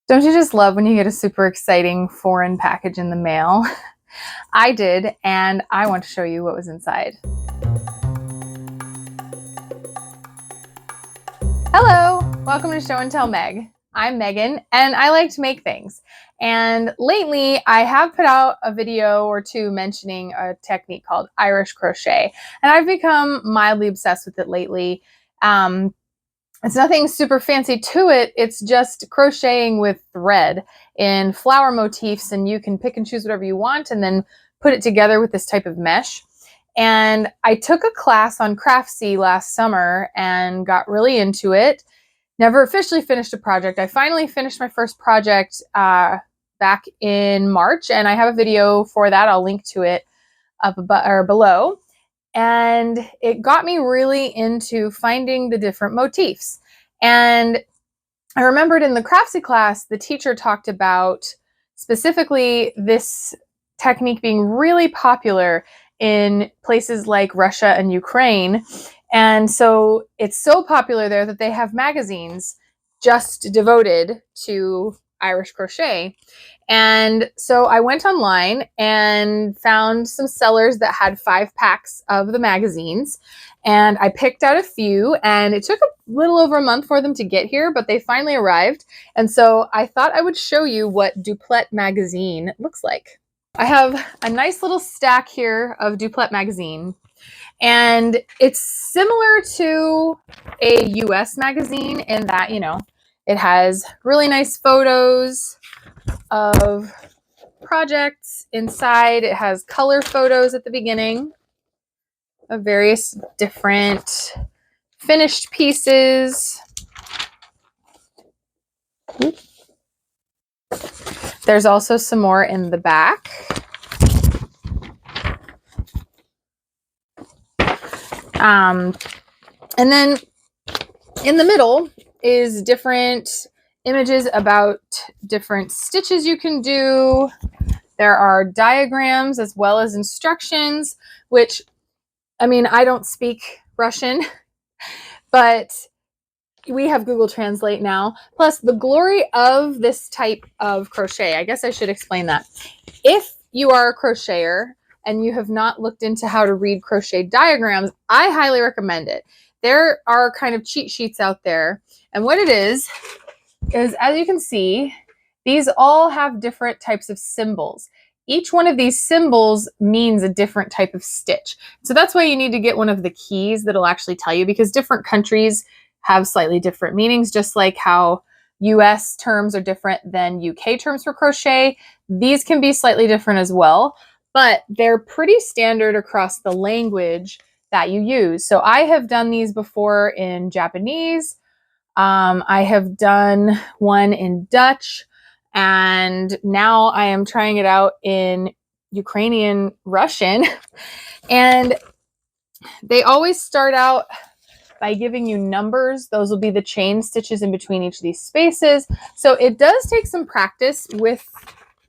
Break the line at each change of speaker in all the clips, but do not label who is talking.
Don't you just love when you get a super exciting foreign package in the mail? I did, and I want to show you what was inside. Hello, welcome to Show and Tell Meg. I'm Megan, and I like to make things. And lately, I have put out a video or two mentioning a technique called Irish Crochet, and I've become mildly obsessed with it lately. It's nothing super fancy to it. It's just crocheting with thread in flower motifs, and you can pick and choose whatever you want and then put it together with this type of mesh. And I took a class on Craftsy last summer and got really into it. Never officially finished a project. I finally finished my first project back in March, and I have a video for that. I'll link to it up above or below. And it got me really into finding the different motifs. And I remembered in the Craftsy class, the teacher talked about specifically this technique being really popular in places like Russia and Ukraine. And so it's so popular there that they have magazines just devoted to Irish crochet. And so I went online and found some sellers that had 5 packs of the magazines, and I picked out a few, and it took a little over a month for them to get here, but they finally arrived. And so I thought I would show you what Duplet Magazine looks like. I have a nice little stack here of Duplet Magazine, and it's similar to a US magazine in that, it has really nice photos of projects inside. It has color photos at the beginning of various different finished pieces. There's also some more in the back. And then in the middle is different images about different stitches you can do. There are diagrams as well as instructions, which, I don't speak Russian, but we have Google Translate now. Plus, the glory of this type of crochet, I guess I should explain that. If you are a crocheter and you have not looked into how to read crochet diagrams, I highly recommend it. There are kind of cheat sheets out there. And what it is, as you can see, these all have different types of symbols. Each one of these symbols means a different type of stitch. So that's why you need to get one of the keys that'll actually tell you, because different countries have slightly different meanings, just like how US terms are different than UK terms for crochet. These can be slightly different as well, but they're pretty standard across the language that you use. So I have done these before in Japanese. I have done one in Dutch, and now I am trying it out in Ukrainian Russian. And they always start out by giving you numbers. Those will be the chain stitches in between each of these spaces. So it does take some practice with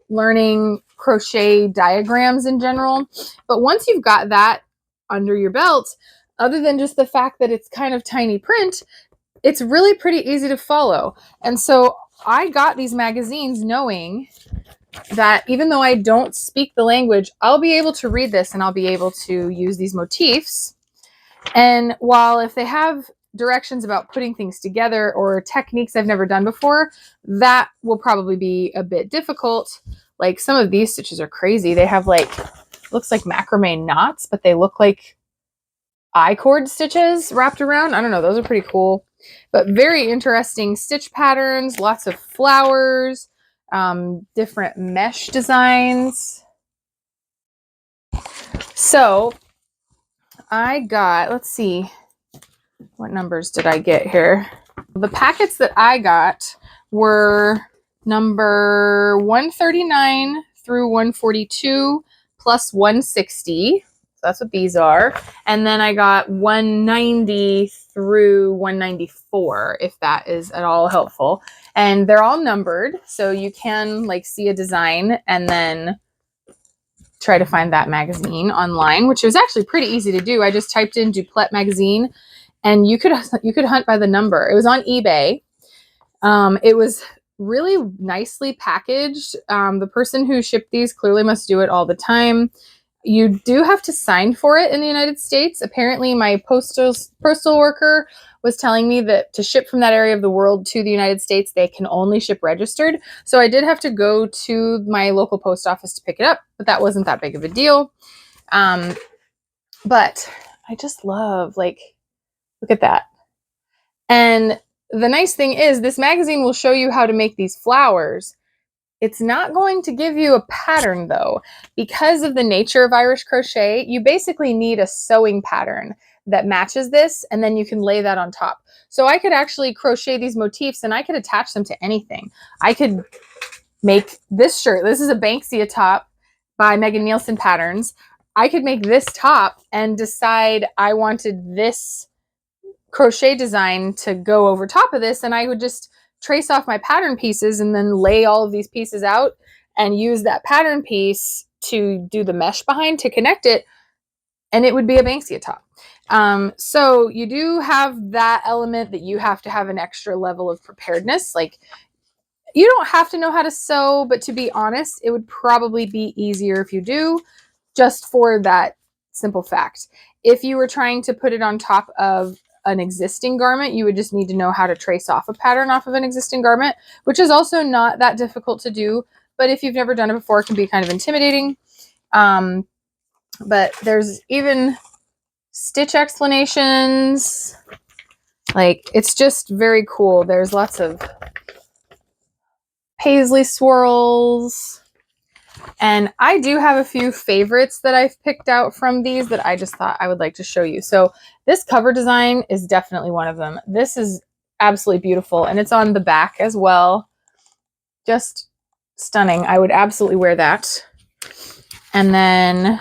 learning crochet diagrams in general. But once you've got that under your belt, other than just the fact that it's kind of tiny print, it's really pretty easy to follow. And so I got these magazines knowing that even though I don't speak the language, I'll be able to read this and I'll be able to use these motifs. And while if they have directions about putting things together or techniques I've never done before, that will probably be a bit difficult. Like some of these stitches are crazy. They have looks like macrame knots, but they look like I-cord stitches wrapped around. I don't know. Those are pretty cool. But very interesting stitch patterns, lots of flowers, different mesh designs. So I got, let's see, what numbers did I get here? The packets that I got were number 139 through 142 plus 160. So that's what these are. And then I got 190 through 194, if that is at all helpful. And they're all numbered, so you can see a design and then try to find that magazine online, which was actually pretty easy to do. I just typed in Duplet Magazine, and you could hunt by the number. It was on eBay. It was really nicely packaged. The person who shipped these clearly must do it all the time. You do have to sign for it in the United States. Apparently, my postal worker was telling me that to ship from that area of the world to the United States, they can only ship registered. So I did have to go to my local post office to pick it up, but that wasn't that big of a deal. But I just love, like, look at that. And the nice thing is this magazine will show you how to make these flowers. It's not going to give you a pattern though. Because of the nature of Irish crochet, you basically need a sewing pattern that matches this, and then you can lay that on top. So I could actually crochet these motifs and I could attach them to anything. I could make this shirt. This is a Banksia top by Megan Nielsen Patterns. I could make this top and decide I wanted this crochet design to go over top of this, and I would just trace off my pattern pieces and then lay all of these pieces out and use that pattern piece to do the mesh behind to connect it, and it would be a Banksia top. So you do have that element that you have to have an extra level of preparedness. Like, you don't have to know how to sew, but to be honest, it would probably be easier if you do, just for that simple fact. If you were trying to put it on top of an existing garment, you would just need to know how to trace off a pattern off of an existing garment, which is also not that difficult to do. But if you've never done it before, it can be kind of intimidating. But there's even stitch explanations. Like, it's just very cool. There's lots of paisley swirls. And I do have a few favorites that I've picked out from these that I just thought I would like to show you. So this cover design is definitely one of them. This is absolutely beautiful, and it's on the back as well. Just stunning. I would absolutely wear that. And then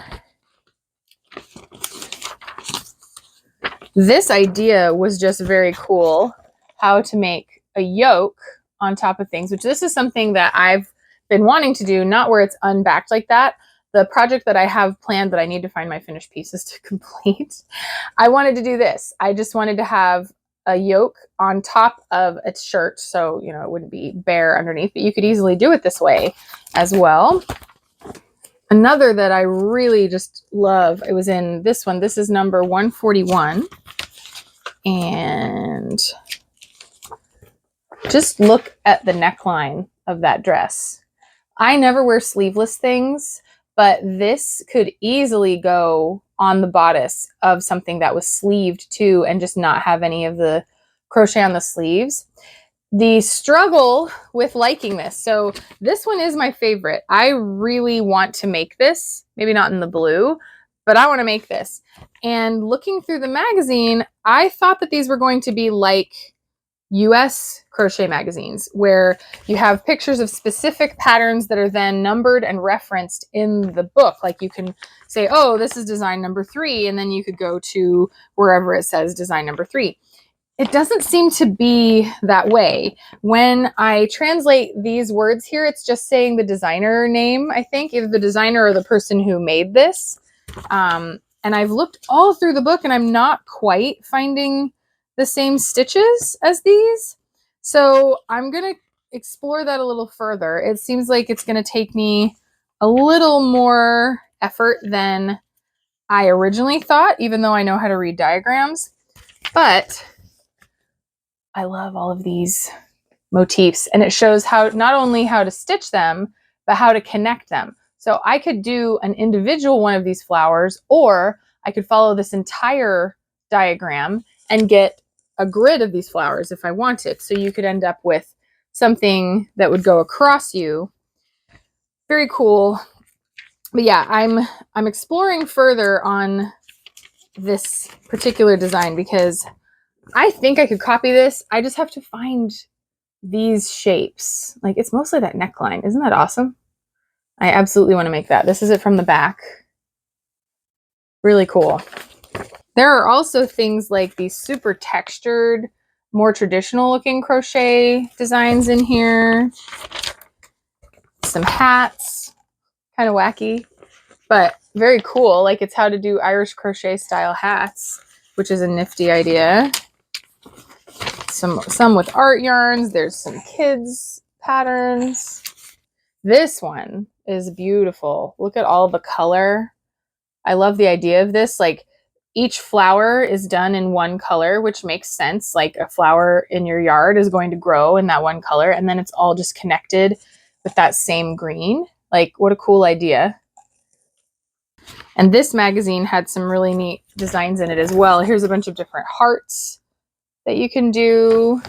this idea was just very cool, how to make a yoke on top of things, which this is something that I've been wanting to do, not where it's unbacked like that. The project that I have planned that I need to find my finished pieces to complete, I wanted to do this. I just wanted to have a yoke on top of a shirt, so you know it wouldn't be bare underneath, but you could easily do it this way as well. Another that I really just love, it was in this one. This is number 141. And just look at the neckline of that dress. I never wear sleeveless things, but this could easily go on the bodice of something that was sleeved too and just not have any of the crochet on the sleeves. The struggle with liking this. So this one is my favorite. I really want to make this, maybe not in the blue, but I want to make this. And looking through the magazine, I thought that these were going to be like US crochet magazines, where you have pictures of specific patterns that are then numbered and referenced in the book. Like you can say, oh, this is design number 3, and then you could go to wherever it says design number 3. It doesn't seem to be that way. When I translate these words here, it's just saying the designer name, I think, either the designer or the person who made this. And I've looked all through the book and I'm not quite finding the same stitches as these. So I'm going to explore that a little further. It seems like it's going to take me a little more effort than I originally thought, even though I know how to read diagrams. But I love all of these motifs, and it shows how not only how to stitch them, but how to connect them. So I could do an individual one of these flowers, or I could follow this entire diagram and get a grid of these flowers if I wanted. So you could end up with something that would go across you. Very cool. But yeah, I'm exploring further on this particular design because I think I could copy this. I just have to find these shapes. Like, it's mostly that neckline. Isn't that awesome? I absolutely want to make that. This is it from the back. Really cool. There are also things like these super textured, more traditional looking crochet designs in here. Some hats, kind of wacky, but very cool. Like, it's how to do Irish crochet style hats, which is a nifty idea. Some with art yarns. There's some kids patterns. This one is beautiful. Look at all the color. I love the idea of this. Like each flower is done in one color, which makes sense. Like a flower in your yard is going to grow in that one color, and then it's all just connected with that same green. Like what a cool idea. And this magazine had some really neat designs in it as well. Here's a bunch of different hearts that you can do.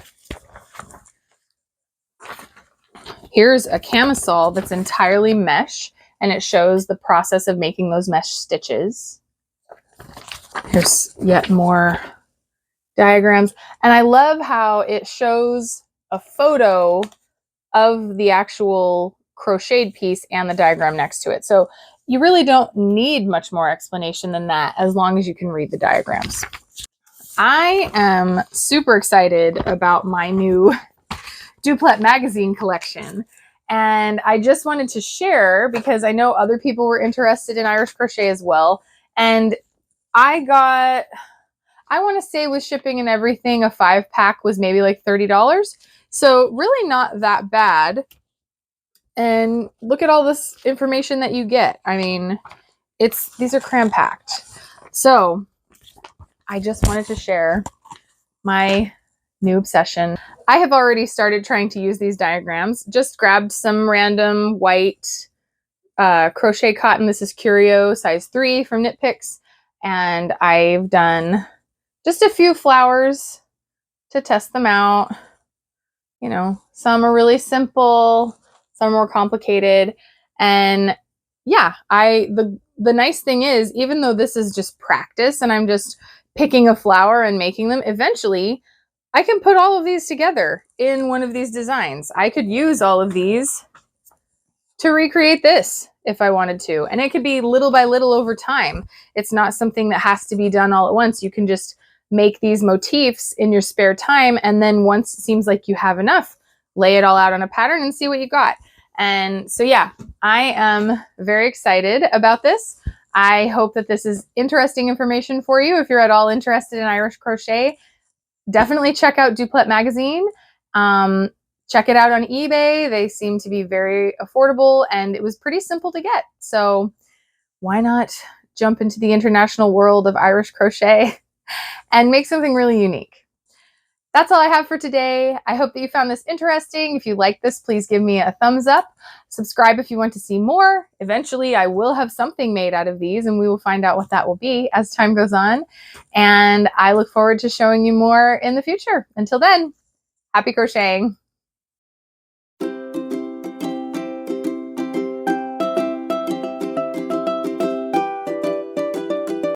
Here's a camisole that's entirely mesh, and it shows the process of making those mesh stitches. Here's yet more diagrams. And I love how it shows a photo of the actual crocheted piece and the diagram next to it. So you really don't need much more explanation than that, as long as you can read the diagrams. I am super excited about my new Duplet Magazine collection. And I just wanted to share because I know other people were interested in Irish crochet as well. And I got, I want to say with shipping and everything, a 5-pack was maybe like $30. So really not that bad. And look at all this information that you get. I mean, these are cram-packed. So I just wanted to share my new obsession. I have already started trying to use these diagrams. Just grabbed some random white crochet cotton. This is Curio size 3 from Knit Picks. And I've done just a few flowers to test them out. You know, some are really simple, some are more complicated. And yeah, the nice thing is, even though this is just practice and I'm just picking a flower and making them, eventually I can put all of these together in one of these designs. I could use all of these to recreate this if I wanted to. And it could be little by little over time. It's not something that has to be done all at once. You can just make these motifs in your spare time, and then once it seems like you have enough, lay it all out on a pattern and see what you got. And so yeah, I am very excited about this. I hope that this is interesting information for you. If you're at all interested in Irish crochet, definitely check out Duplet Magazine. Check it out on eBay. They seem to be very affordable, and it was pretty simple to get. So why not jump into the international world of Irish crochet and make something really unique? That's all I have for today. I hope that you found this interesting. If you like this, please give me a thumbs up. Subscribe if you want to see more. Eventually, I will have something made out of these, and we will find out what that will be as time goes on. And I look forward to showing you more in the future. Until then, happy crocheting.